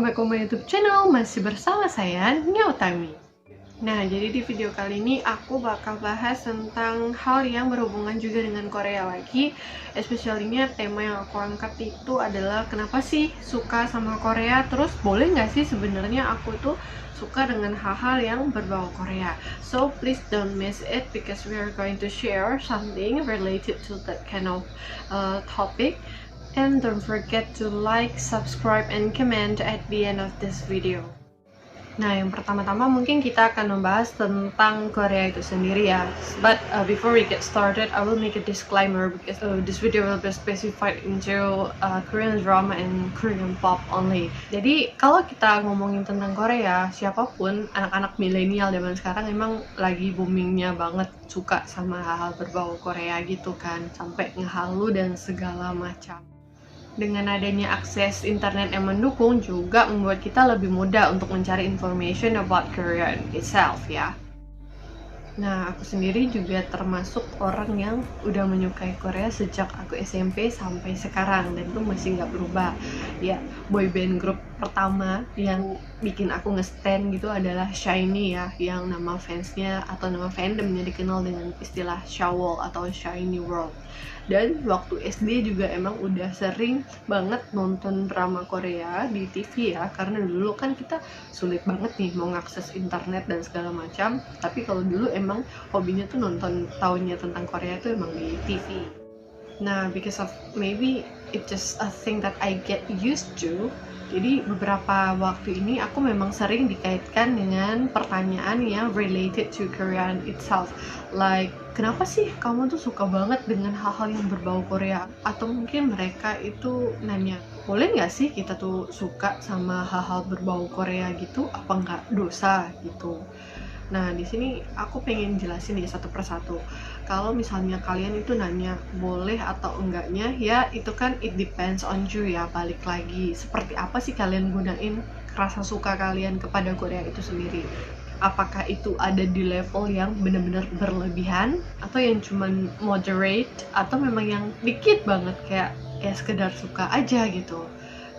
welcome back to my YouTube channel. Masih bersama saya, Nia Utami. Nah, jadi di video kali ini aku bakal bahas tentang hal yang berhubungan juga dengan Korea lagi. Especially-nya tema yang aku angkat itu adalah kenapa sih suka sama Korea. Terus boleh nggak sih sebenarnya aku tuh suka dengan hal-hal yang berbau Korea. So please don't miss it because we are going to share something related to that kind of topic. And don't forget to like, subscribe, and comment at the end of this video. Nah, yang pertama-tama mungkin kita akan membahas tentang Korea itu sendiri ya. But before we get started, I will make a disclaimer because this video will be specified into Korean drama and Korean pop only. Jadi kalau kita ngomongin tentang Korea, siapapun anak-anak milenial zaman sekarang emang lagi boomingnya banget suka sama hal-hal berbau Korea gitu kan, sampai ngehalu dan segala macam. Dengan adanya akses internet yang mendukung juga membuat kita lebih mudah untuk mencari information about Korea itself ya. Nah, aku sendiri juga termasuk orang yang udah menyukai Korea sejak aku SMP sampai sekarang dan itu masih nggak berubah. Ya, boyband group pertama yang bikin aku nge-stan gitu adalah SHINee ya, yang nama fansnya atau nama fandomnya dikenal dengan istilah Shawol atau SHINee World. Dan waktu SD juga emang udah sering banget nonton drama Korea di TV ya, karena dulu kan kita sulit banget nih mau ngakses internet dan segala macam. Tapi kalau dulu emang hobinya tuh nonton, taunya tentang Korea tuh emang di TV. Nah, because of maybe it just a thing that I get used to, jadi beberapa waktu ini aku memang sering dikaitkan dengan pertanyaan yang related to Korean itself. Like, kenapa sih kamu tuh suka banget dengan hal-hal yang berbau Korea? Atau mungkin mereka itu nanya, boleh nggak sih kita tuh suka sama hal-hal berbau Korea gitu? Apa nggak dosa gitu? Nah, di sini aku pengen jelasin nih satu persatu. Kalau misalnya kalian itu nanya boleh atau enggaknya, ya itu kan it depends on you ya, balik lagi. Seperti apa sih kalian gunain rasa suka kalian kepada Korea itu sendiri? Apakah itu ada di level yang benar-benar berlebihan atau yang cuman moderate atau memang yang dikit banget kayak sekedar suka aja gitu.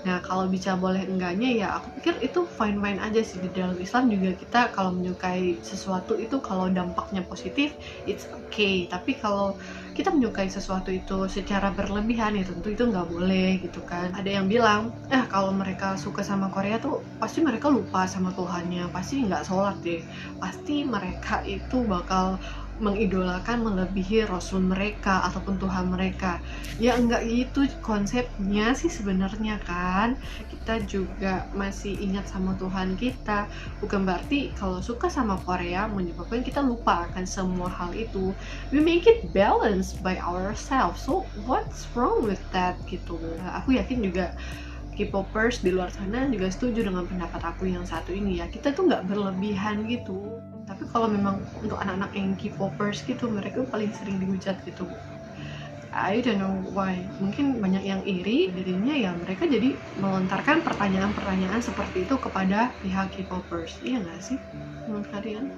Nah, kalau bicara boleh enggaknya ya aku pikir itu fine-fine aja sih. Di dalam Islam juga kita kalau menyukai sesuatu itu kalau dampaknya positif, it's okay. Tapi kalau kita menyukai sesuatu itu secara berlebihan ya tentu itu nggak boleh gitu kan. Ada yang bilang, kalau mereka suka sama Korea tuh pasti mereka lupa sama Tuhannya, pasti nggak sholat deh. Pasti mereka itu bakal mengidolakan melebihi Rasul mereka ataupun Tuhan mereka. Ya enggak gitu konsepnya sih sebenarnya kan. Kita juga masih ingat sama Tuhan kita. Bukan berarti kalau suka sama Korea menyebabkan kita lupa akan semua hal itu. We make it balance by ourselves. So what's wrong with that gitu. Aku yakin juga K-popers di luar sana juga setuju dengan pendapat aku yang satu ini ya. Kita tuh nggak berlebihan gitu. Tapi kalau memang untuk anak-anak yang K-popers gitu, mereka paling sering dihujat gitu. I don't know why. Mungkin banyak yang iri dirinya ya, mereka jadi melontarkan pertanyaan-pertanyaan seperti itu kepada pihak K-popers. Iya nggak sih menurut kalian?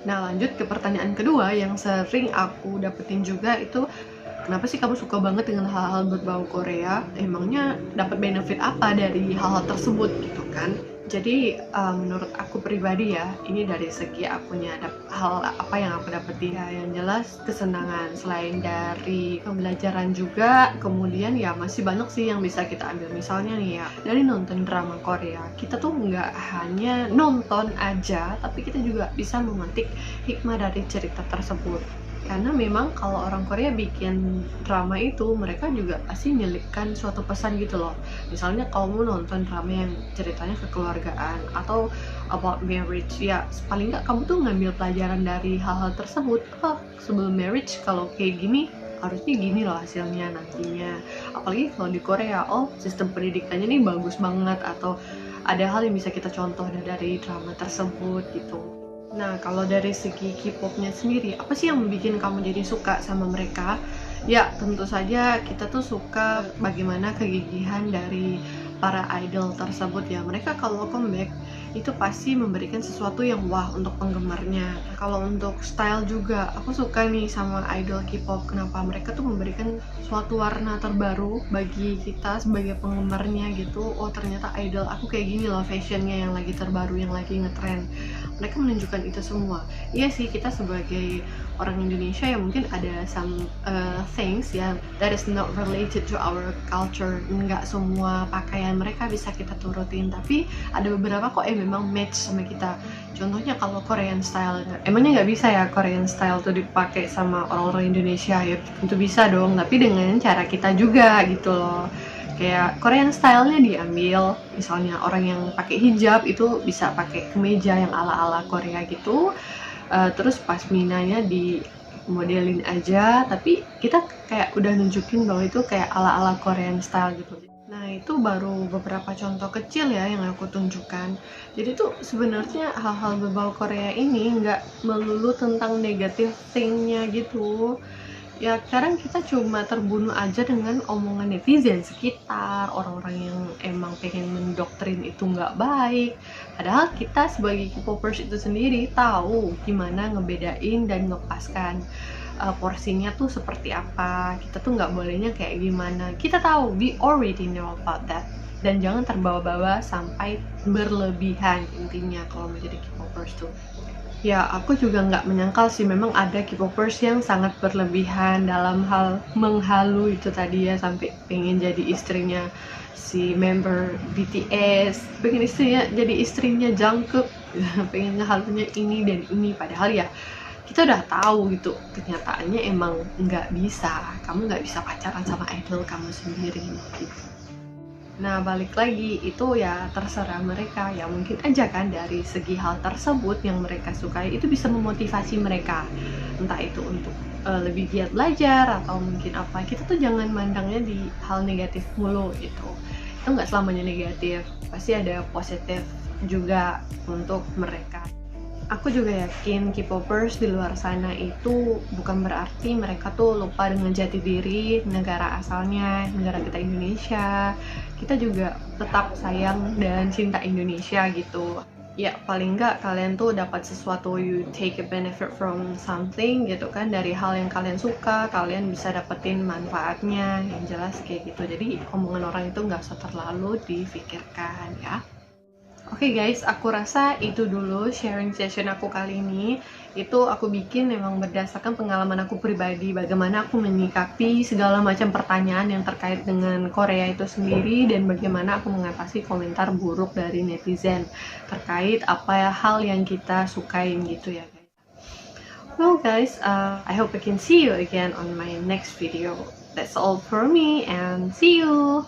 Nah, lanjut ke pertanyaan kedua yang sering aku dapetin juga itu, kenapa sih kamu suka banget dengan hal-hal berbau Korea? Emangnya dapat benefit apa dari hal-hal tersebut gitu kan? Jadi menurut aku pribadi ya, ini dari segi akunya hal apa yang aku dapetin ya, yang jelas kesenangan. Selain dari pembelajaran juga, kemudian ya masih banyak sih yang bisa kita ambil. Misalnya nih ya, dari nonton drama Korea, kita tuh nggak hanya nonton aja, tapi kita juga bisa memetik hikmah dari cerita tersebut. Karena memang kalau orang Korea bikin drama itu, mereka juga pasti menyelipkan suatu pesan gitu loh. Misalnya kamu nonton drama yang ceritanya kekeluargaan atau about marriage, ya paling nggak kamu tuh ngambil pelajaran dari hal-hal tersebut. Sebelum marriage kalau kayak gini, harusnya gini loh hasilnya nantinya. Apalagi kalau di Korea, sistem pendidikannya nih bagus banget, atau ada hal yang bisa kita contoh dari drama tersebut gitu. Nah, kalau dari segi K-popnya sendiri, apa sih yang membuat kamu jadi suka sama mereka? Ya, tentu saja kita tuh suka bagaimana kegigihan dari para idol tersebut ya, mereka kalau comeback itu pasti memberikan sesuatu yang wah untuk penggemarnya. Kalau untuk style juga, aku suka nih sama idol K-pop. Kenapa mereka tuh memberikan suatu warna terbaru bagi kita sebagai penggemarnya gitu. Oh ternyata idol aku kayak gini loh fashionnya yang lagi terbaru, yang lagi ngetrend. Mereka menunjukkan itu semua. Iya sih, kita sebagai orang Indonesia ya mungkin ada some things ya that is not related to our culture. Nggak semua pakaian mereka bisa kita turutin, tapi ada beberapa kok memang match sama kita. Contohnya kalau Korean style, emangnya nggak bisa ya Korean style tuh dipakai sama orang-orang Indonesia? Ya tentu bisa dong, tapi dengan cara kita juga gitu loh. Kayak Korean style-nya diambil, misalnya orang yang pakai hijab itu bisa pakai kemeja yang ala-ala Korea gitu. Terus pasminanya di modelin aja, tapi kita kayak udah nunjukin bahwa itu kayak ala-ala Korean style gitu. Nah itu baru beberapa contoh kecil ya yang aku tunjukkan. Jadi tuh sebenarnya hal-hal berbau Korea ini nggak melulu tentang negative thing-nya gitu. Ya kadang kita cuma terbunuh aja dengan omongan netizen sekitar, orang-orang yang emang pengen mendoktrin itu nggak baik. Padahal kita sebagai K-popers itu sendiri tahu gimana ngebedain dan ngepaskan porsinya tuh seperti apa. Kita tuh nggak bolehnya kayak gimana. Kita tahu, we already know about that. Dan jangan terbawa-bawa sampai berlebihan intinya kalau menjadi K-popers tuh. Ya, aku juga nggak menyangkal sih, memang ada K-popers yang sangat berlebihan dalam hal menghalu itu tadi ya, sampai pengen jadi istrinya si member BTS, pengen jadi istrinya Jungkook, pengen ngehalunya ini dan ini, padahal ya kita udah tahu gitu, kenyataannya emang nggak bisa, kamu nggak bisa pacaran sama idol kamu sendiri gitu. Nah balik lagi itu ya terserah mereka ya, mungkin aja kan dari segi hal tersebut yang mereka sukai itu bisa memotivasi mereka, entah itu untuk lebih giat belajar atau mungkin apa. Kita tuh jangan mandangnya di hal negatif mulu gitu, itu nggak selamanya negatif, pasti ada positif juga untuk mereka. Aku juga yakin K-popers di luar sana itu bukan berarti mereka tuh lupa dengan jati diri negara asalnya, negara kita Indonesia. Kita juga tetap sayang dan cinta Indonesia gitu. Ya paling nggak kalian tuh dapat sesuatu, you take a benefit from something gitu kan, dari hal yang kalian suka, kalian bisa dapetin manfaatnya, yang jelas kayak gitu. Jadi omongan orang itu nggak usah terlalu difikirkan ya. Oke guys, aku rasa itu dulu sharing session aku kali ini. Itu aku bikin memang berdasarkan pengalaman aku pribadi, bagaimana aku menyikapi segala macam pertanyaan yang terkait dengan Korea itu sendiri, dan bagaimana aku mengatasi komentar buruk dari netizen terkait apa hal yang kita sukain gitu ya guys. Well guys, I hope I can see you again on my next video. That's all for me and see you!